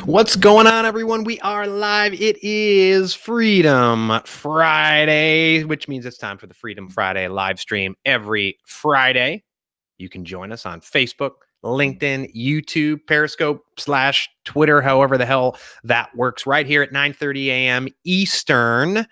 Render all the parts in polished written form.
What's going on, everyone? We are live. It is Freedom Friday, which means it's time for the Freedom Friday live stream every Friday. You can join us on Facebook, LinkedIn, YouTube, Periscope / Twitter, however the hell that works, right here at 9:30 a.m. Eastern. I'm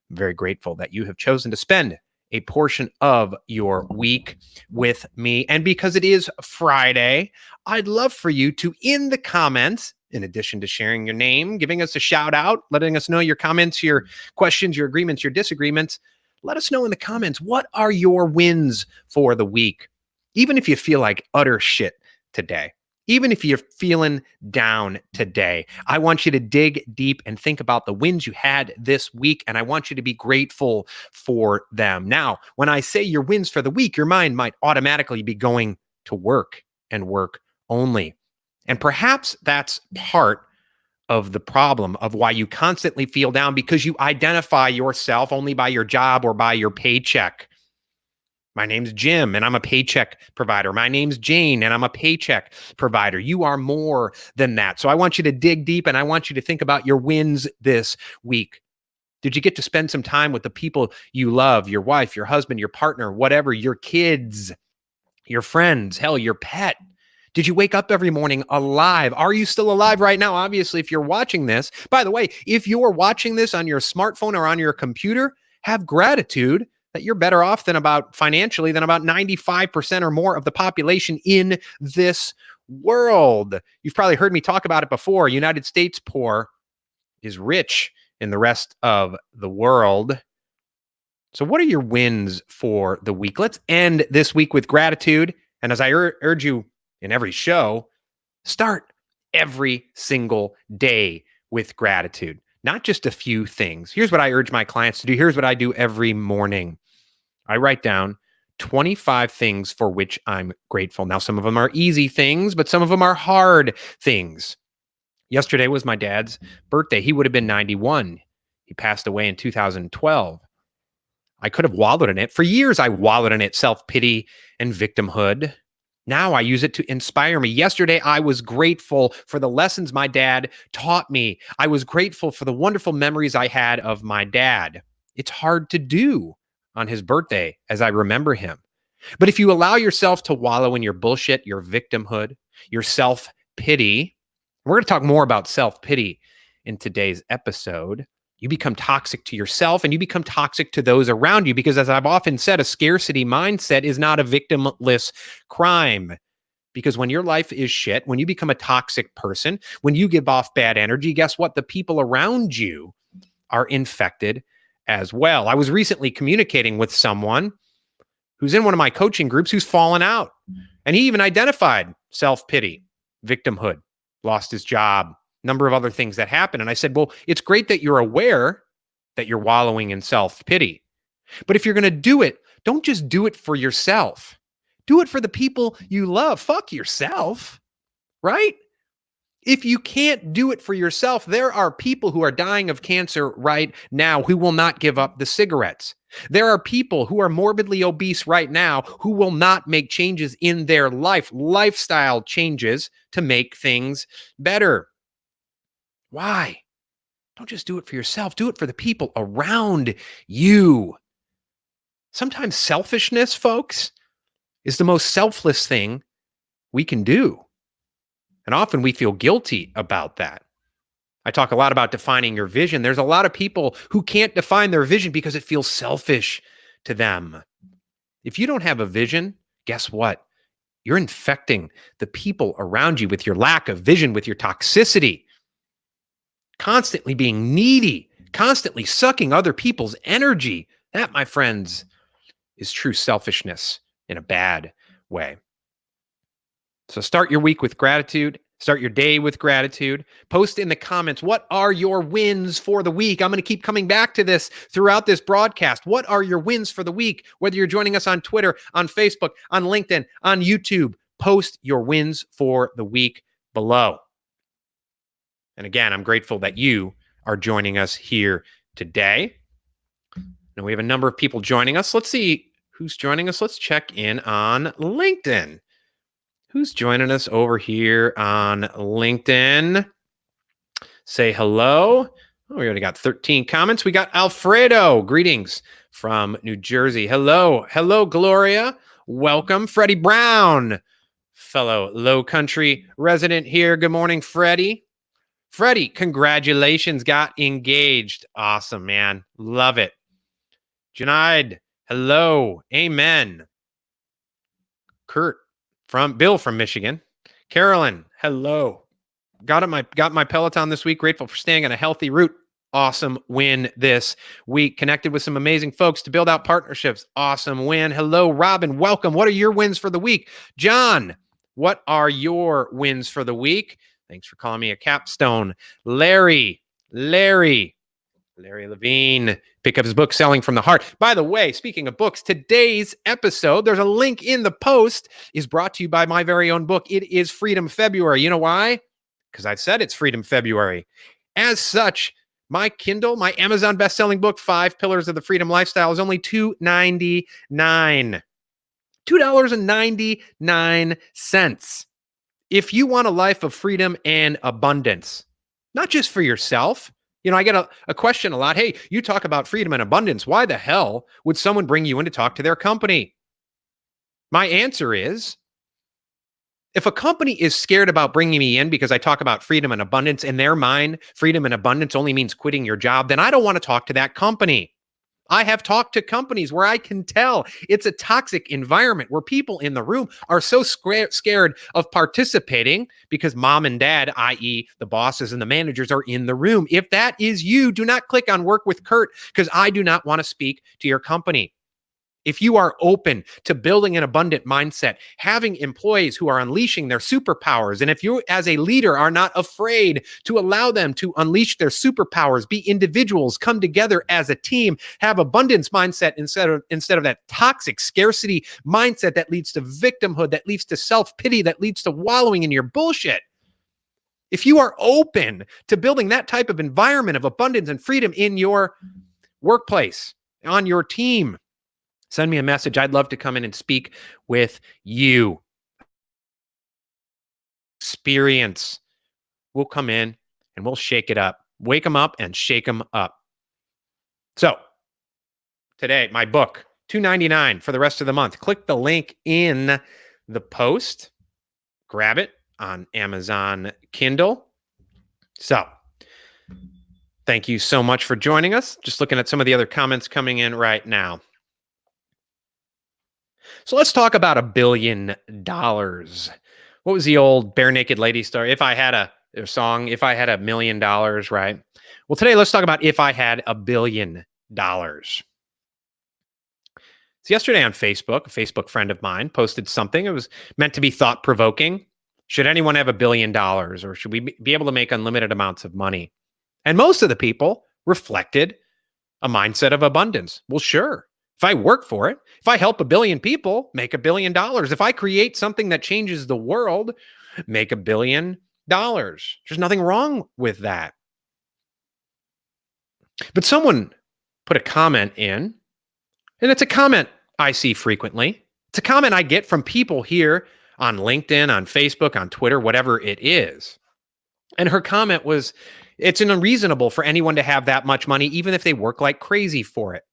very grateful that you have chosen to spend a portion of your week with me. And because it is Friday, I'd love for you to, in the comments, in addition to sharing your name, giving us a shout out, letting us know your comments, your questions, your agreements, your disagreements, let us know in the comments, what are your wins for the week? Even if you feel like utter shit today, even if you're feeling down today, I want you to dig deep and think about the wins you had this week, and I want you to be grateful for them. Now, when I say your wins for the week, your mind might automatically be going to work and work only. And perhaps that's part of the problem of why you constantly feel down, because you identify yourself only by your job or by your paycheck. My name's Jim, and I'm a paycheck provider. My name's Jane, and I'm a paycheck provider. You are more than that. So I want you to dig deep, and I want you to think about your wins this week. Did you get to spend some time with the people you love, your wife, your husband, your partner, whatever, your kids, your friends, hell, your pet? Did you wake up every morning alive? Are you still alive right now? Obviously, if you're watching this, by the way, if you're watching this on your smartphone or on your computer, have gratitude that you're better off than about 95% or more of the population in this world. You've probably heard me talk about it before. United States poor is rich in the rest of the world. So what are your wins for the week? Let's end this week with gratitude. And as I urge you in every show, start every single day with gratitude. Not just a few things. Here's what I urge my clients to do. Here's what I do every morning. I write down 25 things for which I'm grateful. Now, some of them are easy things, but some of them are hard things. Yesterday was my dad's birthday. He would have been 91. He passed away in 2012. I could have wallowed in it. For years, I wallowed in it, self-pity and victimhood. Now I use it to inspire me. Yesterday, I was grateful for the lessons my dad taught me. I was grateful for the wonderful memories I had of my dad. It's hard to do on his birthday as I remember him. But if you allow yourself to wallow in your bullshit, your victimhood, your self-pity, we're going to talk more about self-pity in today's episode. You become toxic to yourself and you become toxic to those around you, because as I've often said, a scarcity mindset is not a victimless crime. Because when your life is shit, when you become a toxic person, when you give off bad energy, guess what? The people around you are infected as well. I was recently communicating with someone who's in one of my coaching groups who's fallen out. And he even identified self-pity, victimhood, lost his job, number of other things that happen. And I said, well, it's great that you're aware that you're wallowing in self-pity. But if you're going to do it, don't just do it for yourself. Do it for the people you love. Fuck yourself, right? If you can't do it for yourself, there are people who are dying of cancer right now who will not give up the cigarettes. There are people who are morbidly obese right now who will not make changes in their lifestyle changes to make things better. Why? Don't just do it for yourself. Do it for the people around you. Sometimes selfishness, folks, is the most selfless thing we can do. And often we feel guilty about that. I talk a lot about defining your vision. There's a lot of people who can't define their vision because it feels selfish to them. If you don't have a vision, guess what? You're infecting the people around you with your lack of vision, with your toxicity. Constantly being needy, constantly sucking other people's energy. That, my friends, is true selfishness in a bad way. So start your week with gratitude. Start your day with gratitude. Post in the comments, what are your wins for the week? I'm going to keep coming back to this throughout this broadcast. What are your wins for the week? Whether you're joining us on Twitter, on Facebook, on LinkedIn, on YouTube, post your wins for the week below. And again, I'm grateful that you are joining us here today. And we have a number of people joining us. Let's see who's joining us. Let's check in on LinkedIn. Who's joining us over here on LinkedIn? say hello. Oh, we already got 13 comments. We got Alfredo. Greetings from New Jersey. Hello. Hello, Gloria. Welcome. Freddie Brown, fellow Low Country resident here. Good morning, Freddie. Freddie, congratulations. Got engaged. Awesome, man. Love it. Junaid, hello. Amen. Curt from Bill from Michigan. Carolyn, hello. Got my Peloton this week. Grateful for staying on a healthy route. Awesome win this week. Connected with some amazing folks to build out partnerships. Awesome win. Hello, Robin. Welcome. What are your wins for the week? John, what are your wins for the week? Thanks for calling me a capstone. Larry Levine, pick up his book, Selling from the Heart. By the way, speaking of books, today's episode, there's a link in the post, is brought to you by my very own book. It is Freedom February. You know why? Because I said it's Freedom February. As such, my Kindle, my Amazon best-selling book, 5 Pillars of the Freedom Lifestyle, is only $2.99. $2.99. If you want a life of freedom and abundance, not just for yourself. You know, I get a question a lot. Hey, you talk about freedom and abundance. Why the hell would someone bring you in to talk to their company? My answer is, if a company is scared about bringing me in because I talk about freedom and abundance, in their mind, freedom and abundance only means quitting your job, then I don't want to talk to that company. I have talked to companies where I can tell it's a toxic environment where people in the room are so scared of participating because mom and dad, i.e. the bosses and the managers, are in the room. If that is you, do not click on Work with Curt, because I do not want to speak to your company. If you are open to building an abundant mindset, having employees who are unleashing their superpowers, and if you as a leader are not afraid to allow them to unleash their superpowers, be individuals, come together as a team, have abundance mindset instead of that toxic scarcity mindset that leads to victimhood, that leads to self-pity, that leads to wallowing in your bullshit. If you are open to building that type of environment of abundance and freedom in your workplace, on your team, send me a message. I'd love to come in and speak with you. Experience. We'll come in and we'll shake it up. Wake them up and shake them up. So today, my book, $2.99 for the rest of the month. Click the link in the post. Grab it on Amazon Kindle. So thank you so much for joining us. Just looking at some of the other comments coming in right now. So let's talk about $1 billion. What was the old Bare Naked Lady story? If I had a song, if I had $1 million, right? Well, today let's talk about if I had $1 billion. So yesterday on Facebook, a Facebook friend of mine posted something. It was meant to be thought-provoking. Should anyone have $1 billion, or should we be able to make unlimited amounts of money? And most of the people reflected a mindset of abundance. Well, sure. If I work for it, if I help 1 billion people, make $1 billion. If I create something that changes the world, make $1 billion. There's nothing wrong with that. But someone put a comment in, and it's a comment I see frequently. It's a comment I get from people here on LinkedIn, on Facebook, on Twitter, whatever it is. And her comment was, it's unreasonable for anyone to have that much money, even if they work like crazy for it.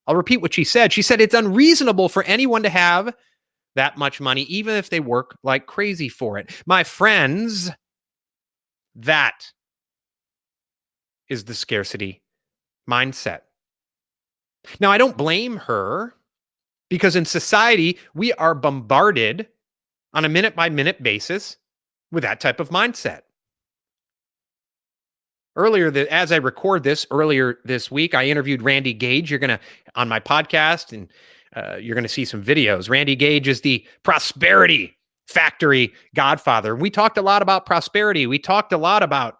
I'll repeat what she said. She said, it's unreasonable for anyone to have that much money, even if they work like crazy for it. My friends, that is the scarcity mindset. Now, I don't blame her, because in society, we are bombarded on a minute-by-minute basis with that type of mindset. As I record this, earlier this week, I interviewed Randy Gage. You're going to, on my podcast, and you're going to see some videos. Randy Gage is the prosperity factory godfather. We talked a lot about prosperity. We talked a lot about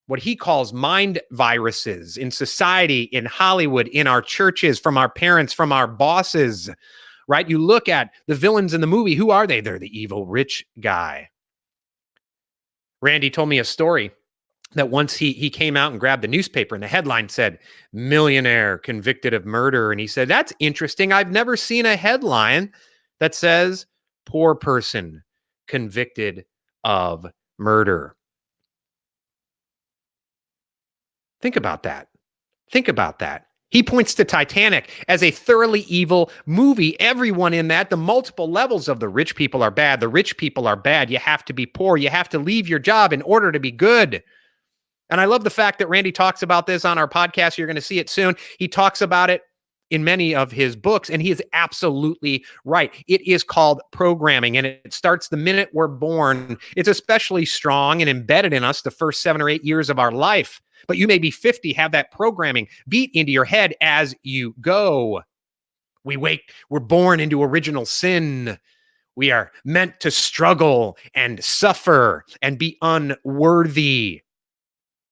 what he calls mind viruses in society, in Hollywood, in our churches, from our parents, from our bosses, right? You look at the villains in the movie. Who are they? They're the evil rich guy. Randy told me a story that once he came out and grabbed the newspaper, and the headline said, "Millionaire convicted of murder." And he said, "That's interesting. I've never seen a headline that says poor person convicted of murder." Think about that. Think about that. He points to Titanic as a thoroughly evil movie. Everyone in that, the multiple levels of the rich people are bad. The rich people are bad. You have to be poor. You have to leave your job in order to be good. And I love the fact that Randy talks about this on our podcast. You're going to see it soon. He talks about it in many of his books, and he is absolutely right. It is called programming, and it starts the minute we're born. It's especially strong and embedded in us the first 7 or 8 years of our life. But you may be 50, have that programming beat into your head as you go. We're born into original sin. We are meant to struggle and suffer and be unworthy.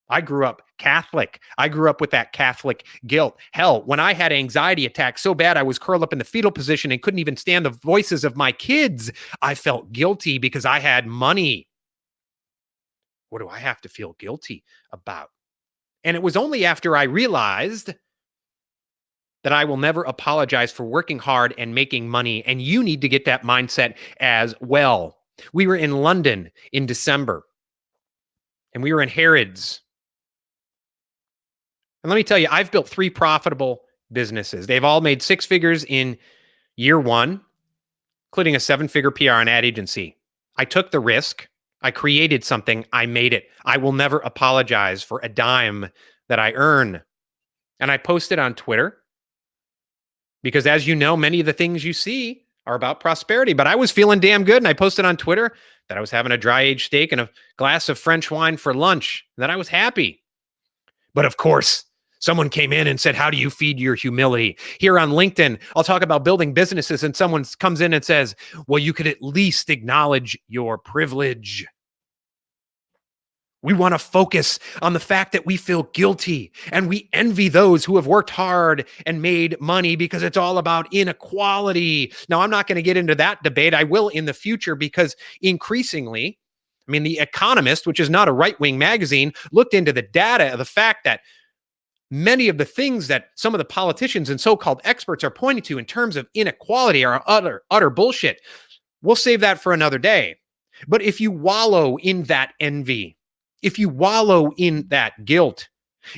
I grew up Catholic. I grew up with that Catholic guilt. Hell, when I had anxiety attacks so bad I was curled up in the fetal position and couldn't even stand the voices of my kids, I felt guilty because I had money. What do I have to feel guilty about? And it was only after I realized that I will never apologize for working hard and making money. And you need to get that mindset as well. We were in London in December, and we were in Harrods. And let me tell you, I've built 3 profitable businesses. They've all made 6 figures in year 1, including a 7-figure PR and ad agency. I took the risk. I created something. I made it. I will never apologize for a dime that I earn. And I posted on Twitter because, as you know, many of the things you see are about prosperity. But I was feeling damn good, and I posted on Twitter that I was having a dry-aged steak and a glass of French wine for lunch, and that I was happy. But of course, someone came in and said, how do you feed your humility? Here on LinkedIn, I'll talk about building businesses, and someone comes in and says, well, you could at least acknowledge your privilege. We want to focus on the fact that we feel guilty and we envy those who have worked hard and made money because it's all about inequality. Now, I'm not going to get into that debate. I will in the future, because increasingly, I mean, The Economist, which is not a right-wing magazine, looked into the data of the fact that many of the things that some of the politicians and so-called experts are pointing to in terms of inequality are utter bullshit. We'll save that for another day. But if you wallow in that envy, if you wallow in that guilt,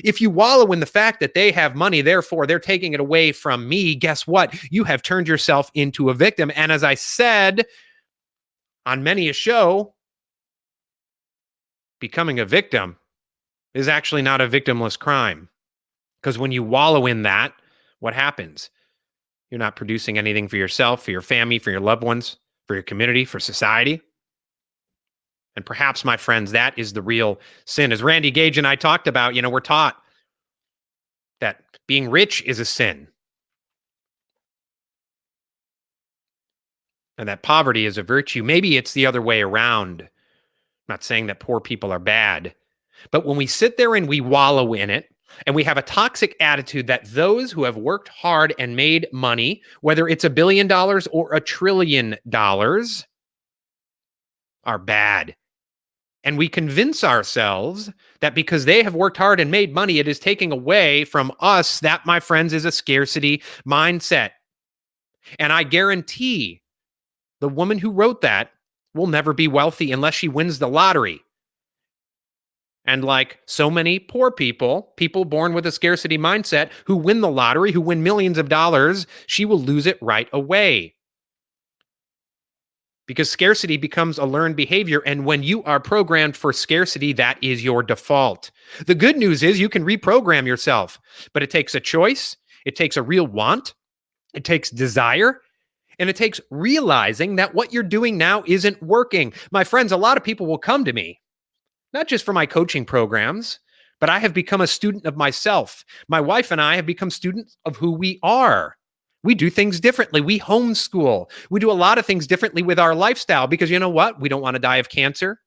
if you wallow in the fact that they have money, therefore they're taking it away from me, guess what? You have turned yourself into a victim. And as I said on many a show, becoming a victim is actually not a victimless crime. Because when you wallow in that, what happens? You're not producing anything for yourself, for your family, for your loved ones, for your community, for society. And perhaps, my friends, that is the real sin. As Randy Gage and I talked about, we're taught that being rich is a sin, and that poverty is a virtue. Maybe it's the other way around. I'm not saying that poor people are bad, but when we sit there and we wallow in it, and we have a toxic attitude that those who have worked hard and made money, whether it's $1 billion or $1 trillion, are bad. And we convince ourselves that because they have worked hard and made money, it is taking away from us. That, my friends, is a scarcity mindset. And I guarantee the woman who wrote that will never be wealthy unless she wins the lottery. And like so many poor people, people born with a scarcity mindset who win the lottery, who win millions of dollars, she will lose it right away. Because scarcity becomes a learned behavior. And when you are programmed for scarcity, that is your default. The good news is you can reprogram yourself, but it takes a choice. It takes a real want. It takes desire. And it takes realizing that what you're doing now isn't working. My friends, a lot of people will come to me, not just for my coaching programs, but I have become a student of myself. My wife and I have become students of who we are. We do things differently. We homeschool. We do a lot of things differently with our lifestyle because you know what? We don't want to die of cancer.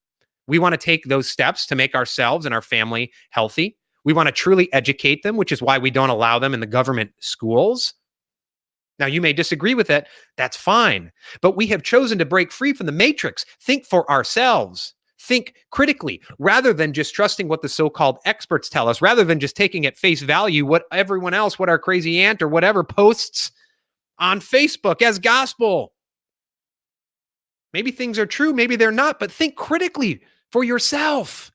We want to take those steps to make ourselves and our family healthy. We want to truly educate them, which is why we don't allow them in the government schools. Now, you may disagree with it. That's fine. But we have chosen to break free from the matrix. Think for ourselves. Think critically, rather than just trusting what the so-called experts tell us, rather than just taking at face value what everyone else, what our crazy aunt or whatever posts on Facebook as gospel. Maybe things are true, maybe they're not, but think critically for yourself.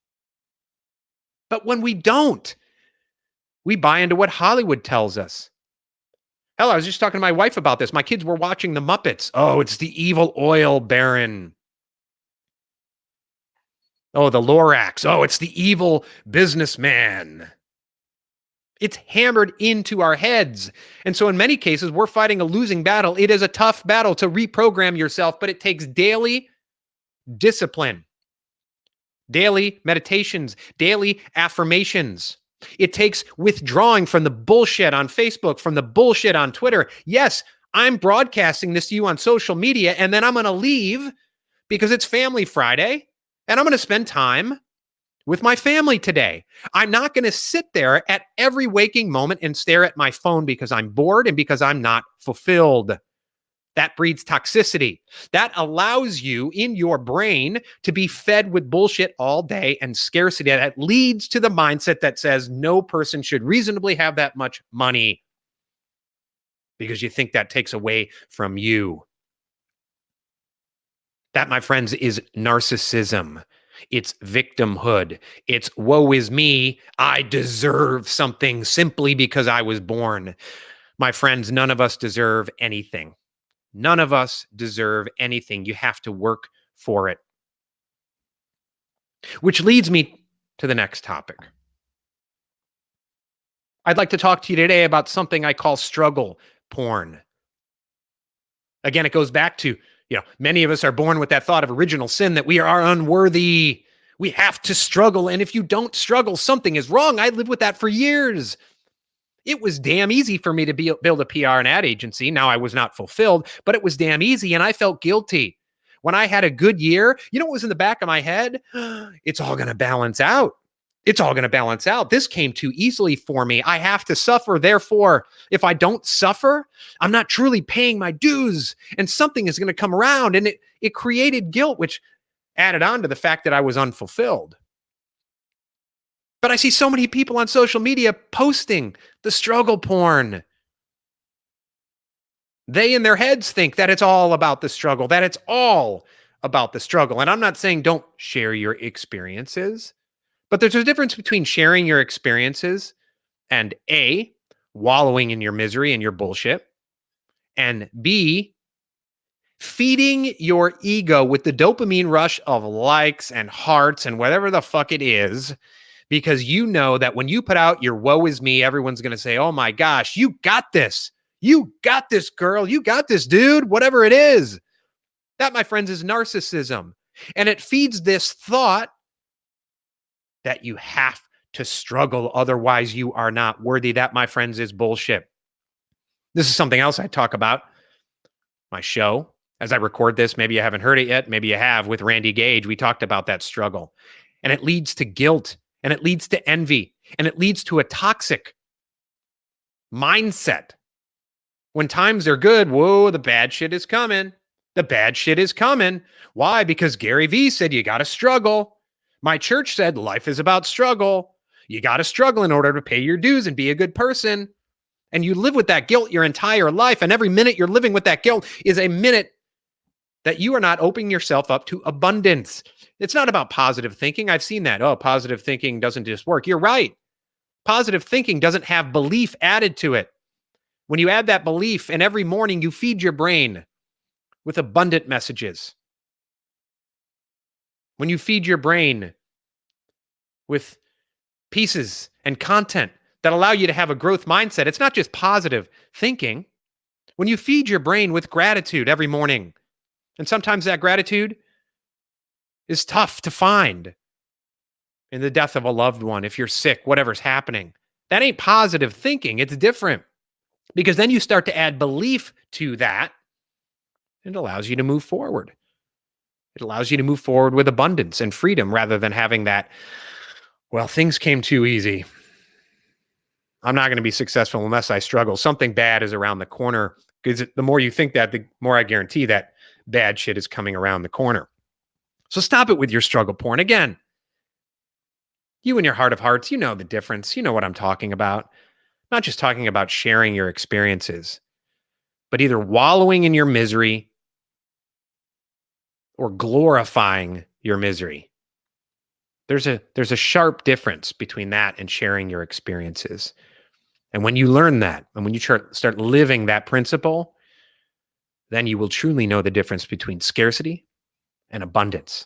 But when we don't, We buy into what Hollywood tells us. Hell, I was just talking to my wife about this. My kids were watching the Muppets. Oh, it's the evil oil baron. Oh, the Lorax. Oh, it's the evil businessman. It's hammered into our heads. And so in many cases, we're fighting a losing battle. It is a tough battle to reprogram yourself, but it takes daily discipline, daily meditations, daily affirmations. It takes withdrawing from the bullshit on Facebook, from the bullshit on Twitter. Yes, I'm broadcasting this to you on social media, and then I'm going to leave because it's Family Friday, and I'm going to spend time with my family today. I'm not going to sit there at every waking moment and stare at my phone because I'm bored and because I'm not fulfilled. That breeds toxicity. That allows you in your brain to be fed with bullshit all day and scarcity. That leads to the mindset that says no person should reasonably have that much money because you think that takes away from you. That, my friends, is narcissism. It's victimhood. It's woe is me. I deserve something simply because I was born. My friends, none of us deserve anything. None of us deserve anything. You have to work for it. Which leads me to the next topic. I'd like to talk to you today about something I call struggle porn. Again, it goes back to, many of us are born with that thought of original sin that we are unworthy. We have to struggle. And if you don't struggle, something is wrong. I lived with that for years. It was damn easy for me to build a PR and ad agency. Now I was not fulfilled, but it was damn easy. And I felt guilty. When I had a good year, what was in the back of my head? It's all going to balance out. It's all going to balance out. This came too easily for me. I have to suffer. Therefore, if I don't suffer, I'm not truly paying my dues and something is going to come around. And it created guilt, which added on to the fact that I was unfulfilled. But I see so many people on social media posting the struggle porn. They in their heads think that it's all about the struggle, that it's all about the struggle. And I'm not saying don't share your experiences, but there's a difference between sharing your experiences and A, wallowing in your misery and your bullshit, and B, feeding your ego with the dopamine rush of likes and hearts and whatever the fuck it is, because you know that when you put out your woe is me, everyone's going to say, oh my gosh, you got this. You got this, girl. You got this, dude, whatever it is. That, my friends, is narcissism. And it feeds this thought that you have to struggle, otherwise you are not worthy. That, my friends, is bullshit. This is something else I talk about my show. As I record this, maybe you haven't heard it yet. Maybe you have. With Randy Gage, we talked about that struggle. And it leads to guilt, and it leads to envy, and it leads to a toxic mindset. When times are good, whoa, the bad shit is coming. The bad shit is coming. Why? Because Gary Vee said you got to struggle. My church said life is about struggle. You got to struggle in order to pay your dues and be a good person. And you live with that guilt your entire life. And every minute you're living with that guilt is a minute that you are not opening yourself up to abundance. It's not about positive thinking. I've seen that. Oh, positive thinking doesn't just work. You're right. Positive thinking doesn't have belief added to it. When you add that belief and every morning you feed your brain with abundant messages, when you feed your brain with pieces and content that allow you to have a growth mindset, it's not just positive thinking. When you feed your brain with gratitude every morning, and sometimes that gratitude is tough to find in the death of a loved one, if you're sick, whatever's happening, that ain't positive thinking. It's different. Because then you start to add belief to that. It allows you to move forward. It allows you to move forward with abundance and freedom rather than having that, well, things came too easy. I'm not going to be successful unless I struggle. Something bad is around the corner. Because the more you think that, the more I guarantee that bad shit is coming around the corner. So stop it with your struggle porn. Again, you in your heart of hearts, you know the difference. You know what I'm talking about. Not just talking about sharing your experiences, but either wallowing in your misery or glorifying your misery. There's a sharp difference between that and sharing your experiences. And when you learn that, and when you start living that principle, then you will truly know the difference between scarcity and abundance.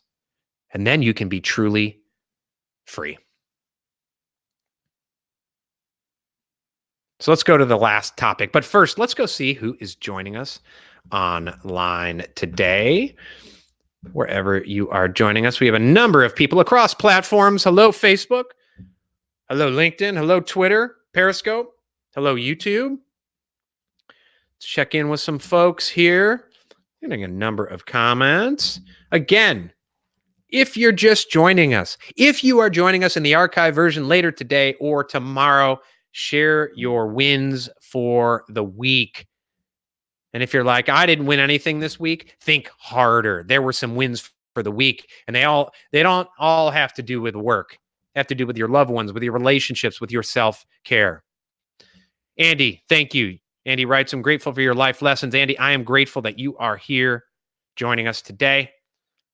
And then you can be truly free. So let's go to the last topic. But first, let's go see who is joining us online today. Wherever you are joining us, we have a number of people across platforms. Hello, Facebook. Hello, LinkedIn. Hello, Twitter, Periscope. Hello, YouTube. Let's check in with some folks here. Getting a number of comments. Again, if you're just joining us, if you are joining us in the archive version later today or tomorrow, share your wins for the week. And if you're like, I didn't win anything this week, think harder. There were some wins for the week, and they don't all have to do with work. They have to do with your loved ones, with your relationships, with your self-care. Andy, thank you. Andy writes, I'm grateful for your life lessons. Andy, I am grateful that you are here joining us today.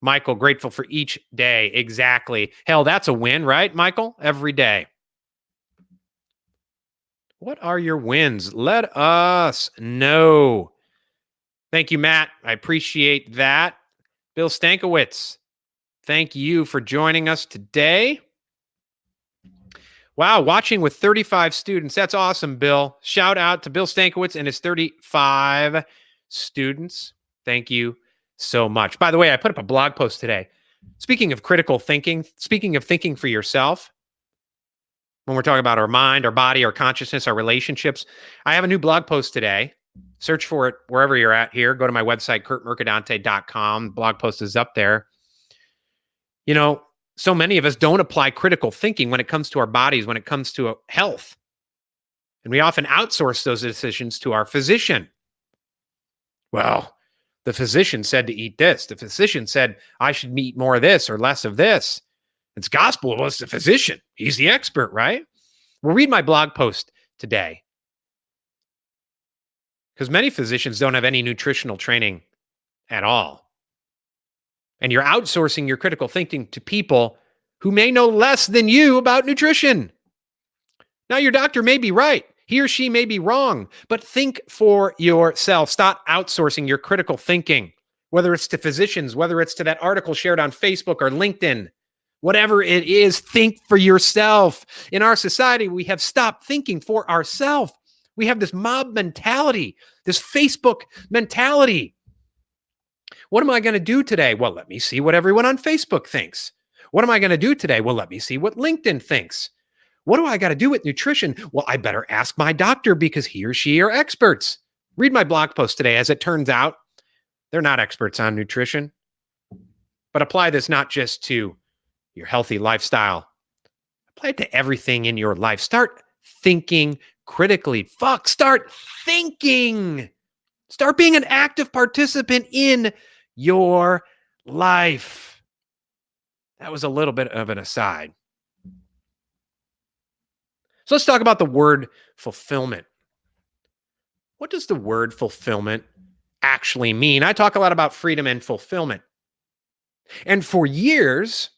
Michael, grateful for each day. Exactly. Hell, that's a win, right, Michael? Every day. What are your wins? Let us know. Thank you, Matt. I appreciate that. Bill Stankiewicz, thank you for joining us today. Wow, watching with 35 students. That's awesome, Bill. Shout out to Bill Stankiewicz and his 35 students. Thank you so much. By the way, I put up a blog post today. Speaking of critical thinking, speaking of thinking for yourself, when we're talking about our mind, our body, our consciousness, our relationships, I have a new blog post today. Search for it wherever you're at here. Go to my website, curtmercadante.com. Blog post is up there. You know, so many of us don't apply critical thinking when it comes to our bodies, when it comes to health. And we often outsource those decisions to our physician. Well, the physician said to eat this. The physician said I should eat more of this or less of this. It's gospel. Well, it's the physician. He's the expert, right? Well, read my blog post today. Because many physicians don't have any nutritional training at all. And you're outsourcing your critical thinking to people who may know less than you about nutrition. Now, your doctor may be right. He or she may be wrong. But think for yourself. Stop outsourcing your critical thinking, whether it's to physicians, whether it's to that article shared on Facebook or LinkedIn. Whatever it is, think for yourself. In our society, we have stopped thinking for ourselves. We have this mob mentality, this Facebook mentality. What am I going to do today? Well, let me see what everyone on Facebook thinks. What am I going to do today? Well, let me see what LinkedIn thinks. What do I got to do with nutrition? Well, I better ask my doctor because he or she are experts. Read my blog post today. As it turns out, they're not experts on nutrition. But apply this not just to your healthy lifestyle. Apply it to everything in your life. Start thinking critically. Start thinking. Start being an active participant in your life. That was a little bit of an aside. So let's talk about the word fulfillment. What does the word fulfillment actually mean? I talk a lot about freedom and fulfillment. And for years,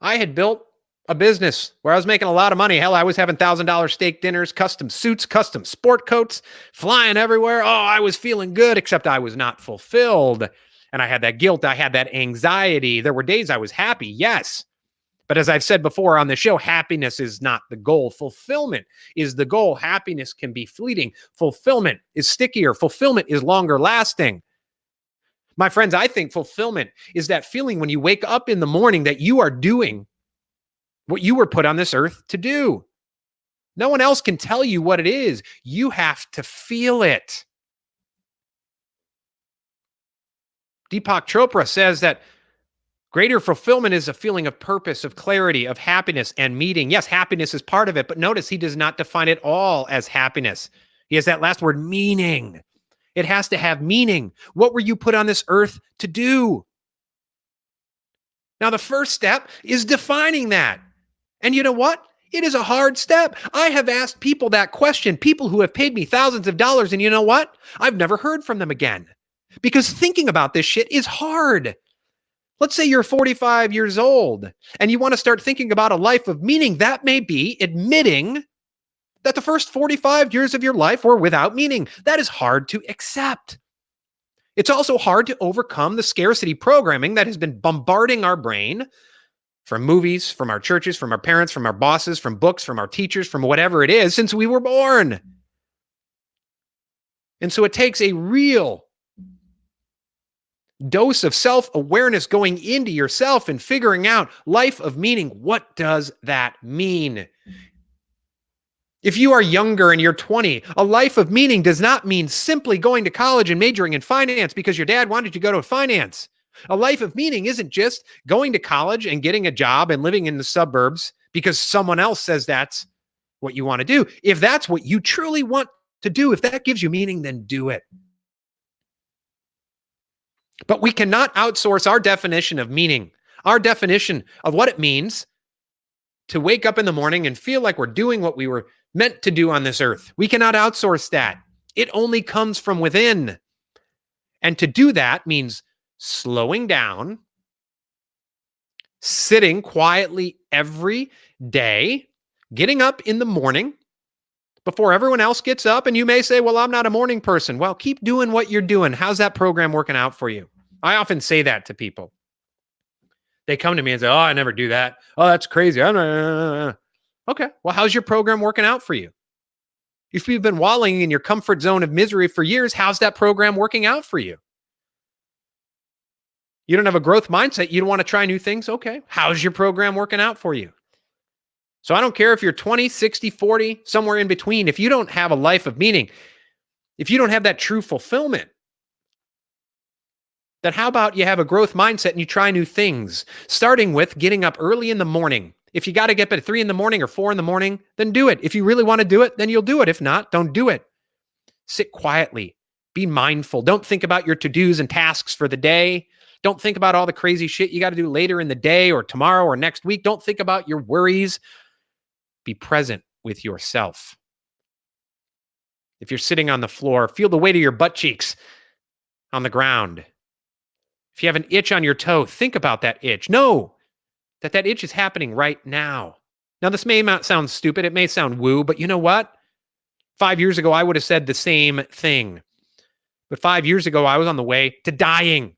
I had built a business where I was making a lot of money. Hell, I was having $1,000 steak dinners, custom suits, custom sport coats, flying everywhere. Oh, I was feeling good, except I was not fulfilled. And I had that guilt. I had that anxiety. There were days I was happy, yes. But as I've said before on the show, happiness is not the goal. Fulfillment is the goal. Happiness can be fleeting. Fulfillment is stickier. Fulfillment is longer lasting. My friends, I think fulfillment is that feeling when you wake up in the morning that you are doing what you were put on this earth to do. No one else can tell you what it is. You have to feel it. Deepak Chopra says that greater fulfillment is a feeling of purpose, of clarity, of happiness and meaning. Yes, happiness is part of it, but notice he does not define it all as happiness. He has that last word, meaning. It has to have meaning. What were you put on this earth to do? Now, the first step is defining that. And you know what? It is a hard step. I have asked people that question, people who have paid me thousands of dollars, and you know what? I've never heard from them again. Because thinking about this shit is hard. Let's say you're 45 years old and you want to start thinking about a life of meaning. That may be admitting that the first 45 years of your life were without meaning. That is hard to accept. It's also hard to overcome the scarcity programming that has been bombarding our brain from movies, from our churches, from our parents, from our bosses, from books, from our teachers, from whatever it is since we were born. And so it takes a real dose of self-awareness going into yourself and figuring out life of meaning. What does that mean? If you are younger and you're 20, a life of meaning does not mean simply going to college and majoring in finance because your dad wanted you to go to finance. A life of meaning isn't just going to college and getting a job and living in the suburbs because someone else says that's what you want to do. If that's what you truly want to do, if that gives you meaning, then do it. But we cannot outsource our definition of meaning, our definition of what it means to wake up in the morning and feel like we're doing what we were meant to do on this earth. We cannot outsource that. It only comes from within. And to do that means slowing down, sitting quietly every day, getting up in the morning before everyone else gets up. And you may say, well, I'm not a morning person. Well, keep doing what you're doing. How's that program working out for you? I often say that to people. They come to me and say, oh, I never do that. Oh, that's crazy. Okay, well, how's your program working out for you? If you've been wallowing in your comfort zone of misery for years, how's that program working out for you? You don't have a growth mindset. You don't want to try new things. Okay, how's your program working out for you? So I don't care if you're 20, 60, 40, somewhere in between. If you don't have a life of meaning, if you don't have that true fulfillment, then how about you have a growth mindset and you try new things, starting with getting up early in the morning. If you got to get up at 3 in the morning or 4 in the morning, then do it. If you really want to do it, then you'll do it. If not, don't do it. Sit quietly. Be mindful. Don't think about your to-dos and tasks for the day. Don't think about all the crazy shit you got to do later in the day or tomorrow or next week. Don't think about your worries. Be present with yourself. If you're sitting on the floor, feel the weight of your butt cheeks on the ground. If you have an itch on your toe, think about that itch. Know that itch is happening right now. Now, this may not sound stupid. It may sound woo, but you know what? 5 years ago, I would have said the same thing. But 5 years ago, I was on the way to dying.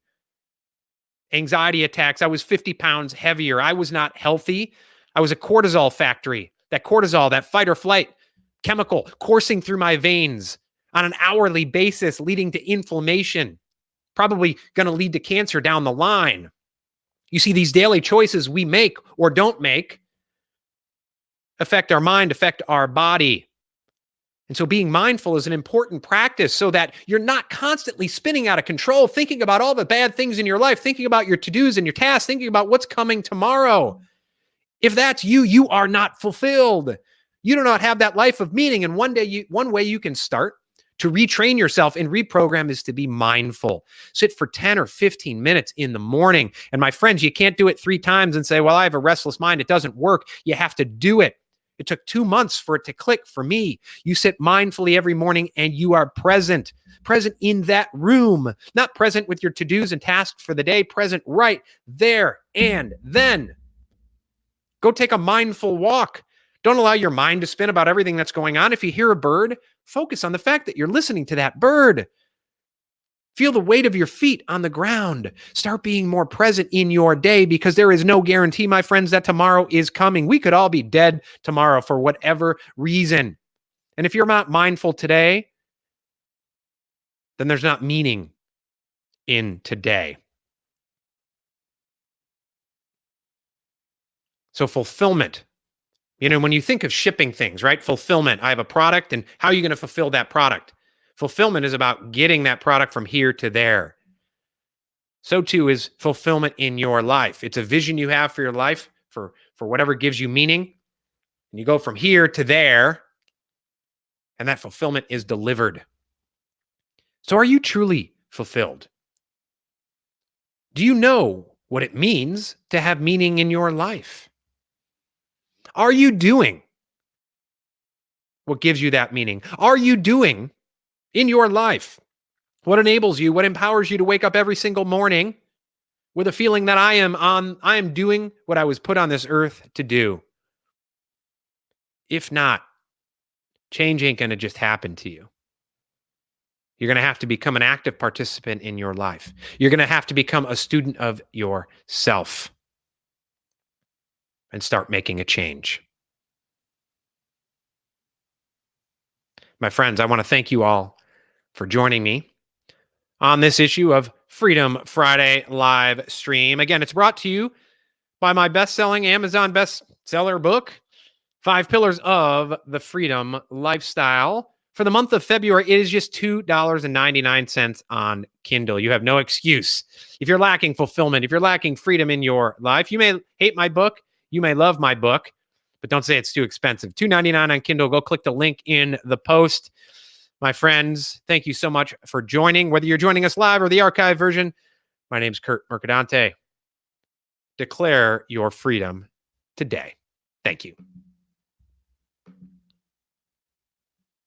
Anxiety attacks. I was 50 pounds heavier. I was not healthy. I was a cortisol factory. That cortisol, that fight or flight chemical coursing through my veins on an hourly basis, leading to inflammation, probably going to lead to cancer down the line. You see, these daily choices we make or don't make affect our mind, affect our body. And so being mindful is an important practice so that you're not constantly spinning out of control, thinking about all the bad things in your life, thinking about your to-dos and your tasks, thinking about what's coming tomorrow. If that's you, you are not fulfilled. You do not have that life of meaning. And one way you can start to retrain yourself and reprogram is to be mindful. Sit for 10 or 15 minutes in the morning. And my friends, you can't do it 3 times and say, well, I have a restless mind. It doesn't work. You have to do it. It took 2 months for it to click for me. You sit mindfully every morning and you are present in that room, not present with your to-dos and tasks for the day, present right there and then. Go take a mindful walk. Don't allow your mind to spin about everything that's going on. If you hear a bird, focus on the fact that you're listening to that bird. Feel the weight of your feet on the ground. Start being more present in your day because there is no guarantee, my friends, that tomorrow is coming. We could all be dead tomorrow for whatever reason. And if you're not mindful today, then there's not meaning in today. So fulfillment. You know, when you think of shipping things, right? Fulfillment. I have a product, and how are you going to fulfill that product? Fulfillment is about getting that product from here to there. So too is fulfillment in your life. It's a vision you have for your life, for whatever gives you meaning. And you go from here to there, and that fulfillment is delivered. So are you truly fulfilled? Do you know what it means to have meaning in your life? Are you doing what gives you that meaning? Are you doing in your life what enables you, what empowers you to wake up every single morning with a feeling that I am doing what I was put on this earth to do. If not, change ain't going to just happen to you. You're going to have to become an active participant in your life. You're going to have to become a student of yourself and start making a change. My friends, I want to thank you all for joining me on this issue of Freedom Friday live stream. Again, it's brought to you by my best-selling Amazon bestseller book, 5 Pillars of the Freedom Lifestyle. For the month of February, it is just $2.99 on Kindle. You have no excuse. If you're lacking fulfillment, if you're lacking freedom in your life, you may hate my book, you may love my book, but don't say it's too expensive. $2.99 on Kindle. Go click the link in the post. My friends, thank you so much for joining. Whether you're joining us live or the archive version, my name's Curt Mercadante. Declare your freedom today. Thank you.